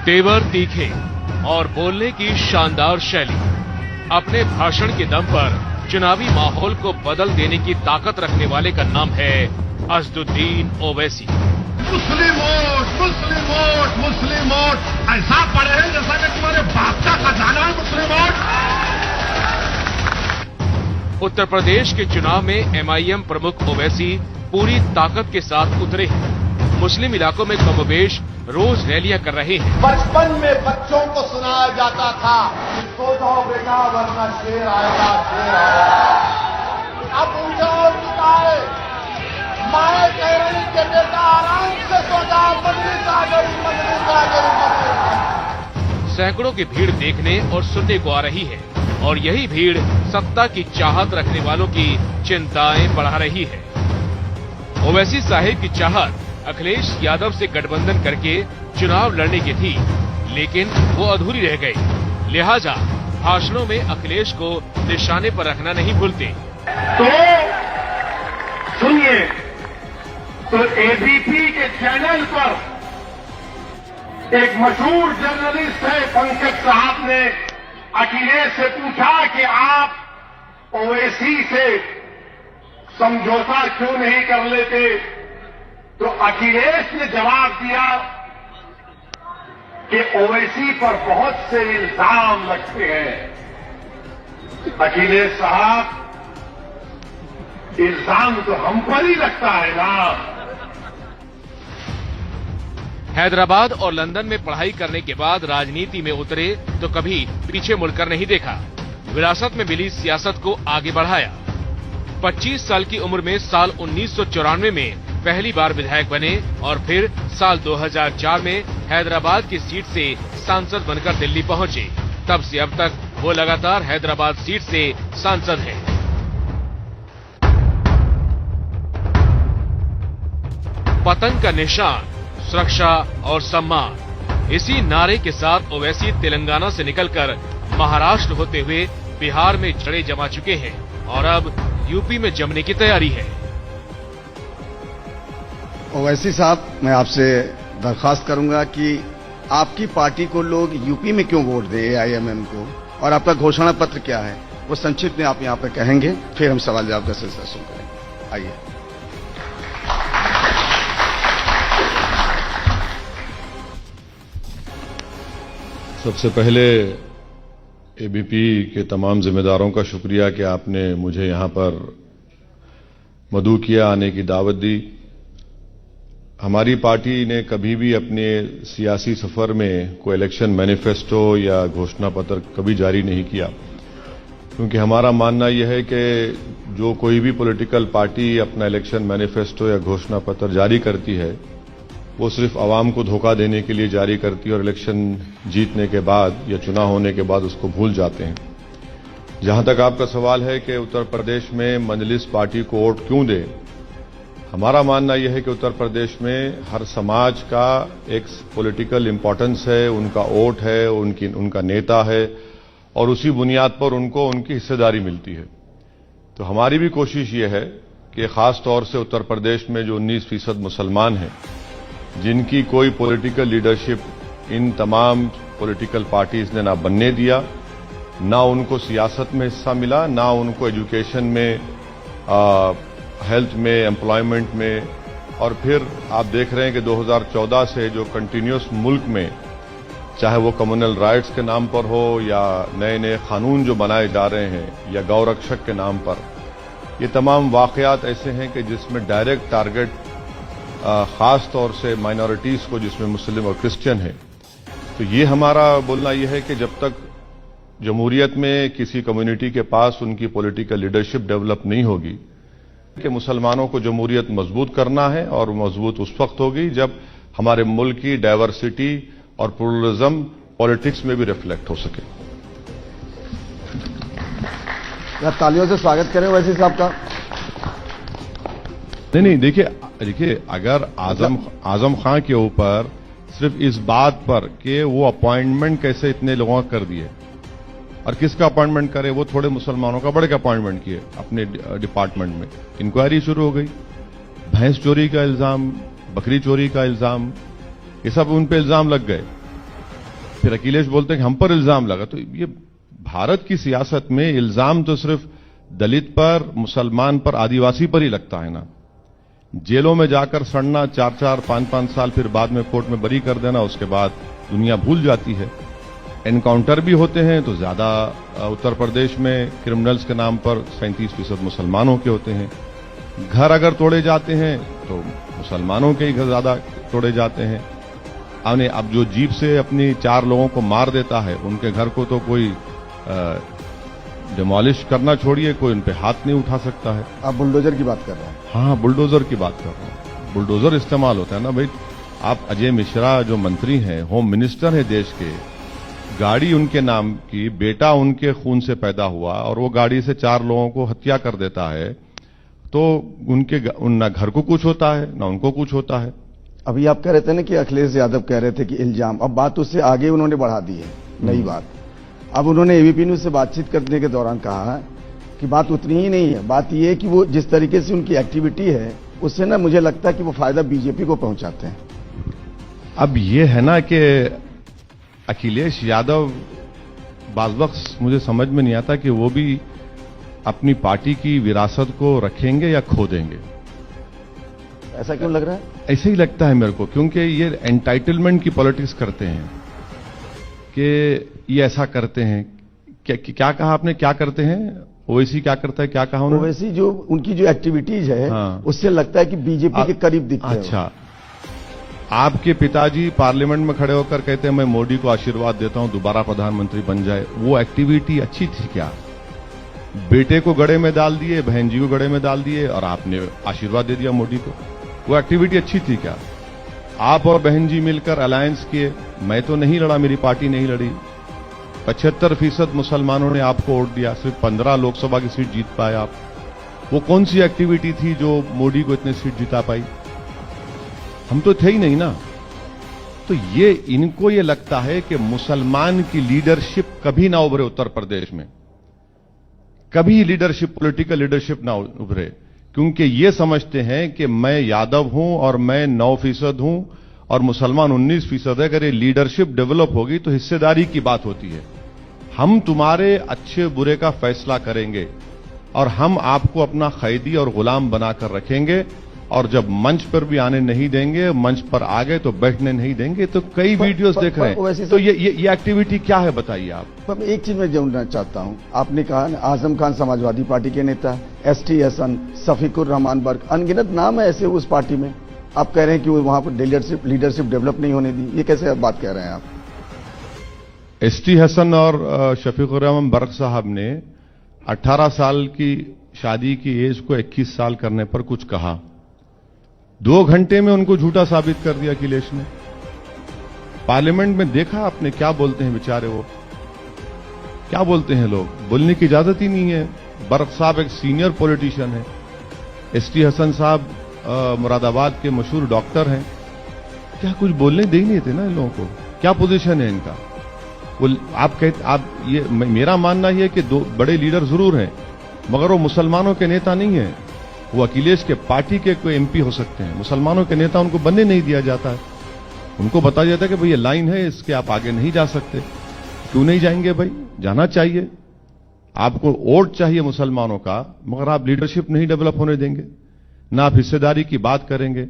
तेवर तीखे और बोलने की शानदार शैली, अपने भाषण के दम पर चुनावी माहौल को बदल देने की ताकत रखने वाले का नाम है असदुद्दीन ओवैसी। मुस्लिम वोट, मुस्लिम वोट, मुस्लिम वोट, ऐसा पढ़े हैं जैसा कि तुम्हारे बाप का खजाना है मुस्लिम वोट। उत्तर प्रदेश के चुनाव में एमआईएम प्रमुख ओवैसी पूरी ताकत के साथ उतरे हैं। मुस्लिम इलाकों में कमोबेश रोज रैलियां कर रहे हैं। बचपन में बच्चों को सुनाया जाता था, सो जाओ बेटा वरना शेर आएगा, शेर आएगा। अब उनका और बताए, माए कह रही कि बेटा आराम से सो जाओ, मजलिस आ गई, मजलिस आ गई, मजलिस। सैकड़ों की भीड़ देखने और सुनने को आ रही है और यही भीड़ सत्ता की चाहत रखने वालों की चिंताएं बढ़ा रही है। ओवैसी साहिब की चाहत अखिलेश यादव से गठबंधन करके चुनाव लड़ने की थी, लेकिन वो अधूरी रह गई। लिहाजा भाषणों में अखिलेश को निशाने पर रखना नहीं भूलते। तो सुनिए, तो एबीपी के चैनल पर एक मशहूर जर्नलिस्ट है पंकज साहब ने अखिलेश से पूछा कि आप ओवैसी से समझौता क्यों नहीं कर लेते, तो अखिलेश ने जवाब दिया कि ओवैसी पर बहुत से इल्जाम लगते हैं। अखिलेश साहब, इल्जाम तो हम पर ही लगता है ना। हैदराबाद और लंदन में पढ़ाई करने के बाद राजनीति में उतरे तो कभी पीछे मुड़कर नहीं देखा। विरासत में मिली सियासत को आगे बढ़ाया। 25 साल की उम्र में साल 1994 में पहली बार विधायक बने और फिर साल 2004 में हैदराबाद की सीट से सांसद बनकर दिल्ली पहुंचे। तब से अब तक वो लगातार हैदराबाद सीट से सांसद हैं। पतंग का निशान, सुरक्षा और सम्मान, इसी नारे के साथ ओवैसी तेलंगाना से निकलकर महाराष्ट्र होते हुए बिहार में जड़ें जमा चुके हैं और अब यूपी में जमने की तैयारी है। ओवैसी साहब, मैं आपसे दरखास्त करूंगा कि आपकी पार्टी को लोग यूपी में क्यों वोट दें, एआईएमएम को, और आपका घोषणा पत्र क्या है, वो संक्षिप्त में आप यहां पर कहेंगे, फिर हम सवाल जवाब का सिलसिला शुरू करेंगे। आइए। सबसे पहले एबीपी के तमाम जिम्मेदारों का शुक्रिया कि आपने मुझे यहां पर मदऊ किया, आने की दावत दी। हमारी पार्टी ने कभी भी अपने सियासी सफर में कोई इलेक्शन मैनिफेस्टो या घोषणा पत्र कभी जारी नहीं किया, क्योंकि हमारा मानना यह है कि जो कोई भी पॉलिटिकल पार्टी अपना इलेक्शन मैनिफेस्टो या घोषणा पत्र जारी करती है, वो सिर्फ आवाम को धोखा देने के लिए जारी करती है और इलेक्शन जीतने के बाद या चुनाव होने के बाद उसको भूल जाते हैं। जहां तक आपका सवाल है कि उत्तर प्रदेश में मजलिस पार्टी को वोट क्यों दे, हमारा मानना यह है कि उत्तर प्रदेश में हर समाज का एक पॉलिटिकल इंपॉर्टेंस है, उनका वोट है, उनका नेता है और उसी बुनियाद पर उनको उनकी हिस्सेदारी मिलती है। तो हमारी भी कोशिश यह है कि खास तौर से उत्तर प्रदेश में जो 19% मुसलमान हैं, जिनकी कोई पॉलिटिकल लीडरशिप इन तमाम पॉलिटिकल पार्टीज ने ना बनने दिया, ना उनको सियासत में हिस्सा मिला, ना उनको एजुकेशन में, हेल्थ में, एम्प्लॉयमेंट में, और फिर आप देख रहे हैं कि 2014 से जो कंटिन्यूस मुल्क में, चाहे वो कम्युनल राइट्स के नाम पर हो या नए नए कानून जो बनाए जा रहे हैं या गौ रक्षक के नाम पर, ये तमाम वाकयात ऐसे हैं कि जिसमें डायरेक्ट टारगेट खास तौर से माइनॉरिटीज को, जिसमें मुस्लिम और क्रिश्चियन है। तो ये हमारा बोलना यह है कि जब तक जमहूरियत में किसी कम्युनिटी के पास उनकी पॉलिटिकल लीडरशिप डेवलप नहीं होगी, कि मुसलमानों को जमहूरियत मजबूत करना है और मजबूत उस वक्त होगी जब हमारे मुल्क की डाइवर्सिटी और प्लुरलिज्म पॉलिटिक्स में भी रिफ्लेक्ट हो सके। आप तालियों से स्वागत करें ओवैसी साहब का। नहीं, देखिए अगर आजम खां के ऊपर सिर्फ इस बात पर कि वो अपॉइंटमेंट कैसे इतने लोगों का कर दिए और किसका अपॉइंटमेंट करे, वो थोड़े मुसलमानों का बड़े का अपॉइंटमेंट किए अपने डिपार्टमेंट में, इंक्वायरी शुरू हो गई। भैंस चोरी का इल्जाम, बकरी चोरी का इल्जाम, ये सब उन पे इल्जाम लग गए। फिर अखिलेश बोलते हैं कि हम पर इल्जाम लगा। तो ये भारत की सियासत में इल्जाम तो सिर्फ दलित पर, मुसलमान पर, आदिवासी पर ही लगता है ना। जेलों में जाकर सड़ना 4-4, 5-5 साल, फिर बाद में कोर्ट में बरी कर देना, उसके बाद दुनिया भूल जाती है। एनकाउंटर भी होते हैं तो ज्यादा उत्तर प्रदेश में क्रिमिनल्स के नाम पर 37% मुसलमानों के होते हैं। घर अगर तोड़े जाते हैं तो मुसलमानों के ही घर ज्यादा तोड़े जाते हैं। अब जो जीप से अपनी 4 लोगों को मार देता है, उनके घर को तो कोई डिमोलिश करना छोड़िए, कोई उन पे हाथ नहीं उठा सकता है। आप बुलडोजर की बात कर रहे हैं? हाँ, बुलडोजर की बात कर रहा हूं। बुलडोजर इस्तेमाल होता है ना भाई। आप अजय मिश्रा जो मंत्री हैं, होम मिनिस्टर है देश के, गाड़ी उनके नाम की, बेटा उनके खून से पैदा हुआ और वो गाड़ी से 4 लोगों को हत्या कर देता है, तो ना घर को कुछ होता है ना उनको कुछ होता है। अभी आप कह रहे थे ना कि अखिलेश यादव कह रहे थे कि इल्जाम, अब बात उससे आगे उन्होंने बढ़ा दी है, नई बात। अब उन्होंने एबीपी न्यूज से बातचीत करने के दौरान कहा कि बात उतनी ही नहीं है, बात यह है कि वो जिस तरीके से उनकी एक्टिविटी है उससे ना मुझे लगता है कि वो फायदा बीजेपी को पहुंचाते हैं। अब ये है ना कि अखिलेश यादव बाज़ वक्त मुझे समझ में नहीं आता कि वो भी अपनी पार्टी की विरासत को रखेंगे या खो देंगे। ऐसा क्यों लग रहा है? ऐसे ही लगता है मेरे को, क्योंकि ये एंटाइटलमेंट की पॉलिटिक्स करते हैं कि ये ऐसा करते हैं। क्या कहा आपने, क्या करते हैं? ओवैसी क्या करता है, क्या कहा उन्होंने? ओवैसी जो उनकी जो एक्टिविटीज है, हाँ। उससे लगता है कि बीजेपी के करीब दिखते हैं। अच्छा, आपके पिताजी पार्लियामेंट में खड़े होकर कहते हैं मैं मोदी को आशीर्वाद देता हूं दोबारा प्रधानमंत्री बन जाए, वो एक्टिविटी अच्छी थी क्या? बेटे को गड़े में डाल दिए, बहन जी को गड़े में डाल दिए और आपने आशीर्वाद दे दिया मोदी को, वो एक्टिविटी अच्छी थी क्या? आप और बहन जी मिलकर अलायंस किए, मैं तो नहीं लड़ा, मेरी पार्टी नहीं लड़ी, 75% मुसलमानों ने आपको वोट दिया, सिर्फ 15 लोकसभा की सीट जीत पाए आप। वो कौन सी एक्टिविटी थी जो मोदी को इतने सीट जिता पाई? हम तो थे ही नहीं ना। तो इनको ये लगता है कि मुसलमान की लीडरशिप कभी ना उभरे उत्तर प्रदेश में, कभी लीडरशिप, पॉलिटिकल लीडरशिप ना उभरे, क्योंकि ये समझते हैं कि मैं यादव हूं और मैं 9% हूं और मुसलमान 19% है। अगर ये लीडरशिप डेवलप होगी तो हिस्सेदारी की बात होती है। हम तुम्हारे अच्छे बुरे का फैसला करेंगे और हम आपको अपना कैदी और गुलाम बनाकर रखेंगे, और जब मंच पर भी आने नहीं देंगे, मंच पर आ गए तो बैठने नहीं देंगे। तो कई वीडियोस देख रहे हैं। तो ये एक्टिविटी क्या है बताइए आप? पर एक चीज मैं जानना चाहता हूं, आपने कहा आजम खान समाजवादी पार्टी के नेता, एसटी हसन, शफीकुर रहमान बर्क, अनगिनत नाम है ऐसे उस पार्टी में। आप कह रहे हैं कि वहां पर लीडरशिप डेवलप नहीं होने दी, ये कैसे बात कह रहे हैं आप? एसटी हसन और शफीकुर रहमान बर्क साहब ने 18 साल की शादी की एज को 21 साल करने पर कुछ कहा, 2 घंटे में उनको झूठा साबित कर दिया अखिलेश ने। पार्लियामेंट में देखा आपने क्या बोलते हैं बेचारे, वो क्या बोलते हैं, लोग बोलने की इजाजत ही नहीं है। बर्क साहब एक सीनियर पॉलिटिशियन है, एसटी हसन साहब मुरादाबाद के मशहूर डॉक्टर हैं, क्या कुछ बोलने दे ही नहीं थे ना इन लोगों को? क्या पोजीशन है इनका? ये मेरा मानना यह है कि 2 बड़े लीडर जरूर हैं, मगर वो मुसलमानों के नेता नहीं है। वो अखिलेश के पार्टी के कोई एमपी हो सकते हैं, मुसलमानों के नेता उनको बनने नहीं दिया जाता है। उनको बताया जाता है कि भाई ये लाइन है, इसके आप आगे नहीं जा सकते। क्यों नहीं जाएंगे भाई? जाना चाहिए। आपको वोट चाहिए मुसलमानों का, मगर आप लीडरशिप नहीं डेवलप होने देंगे, ना आप हिस्सेदारी की बात करेंगे।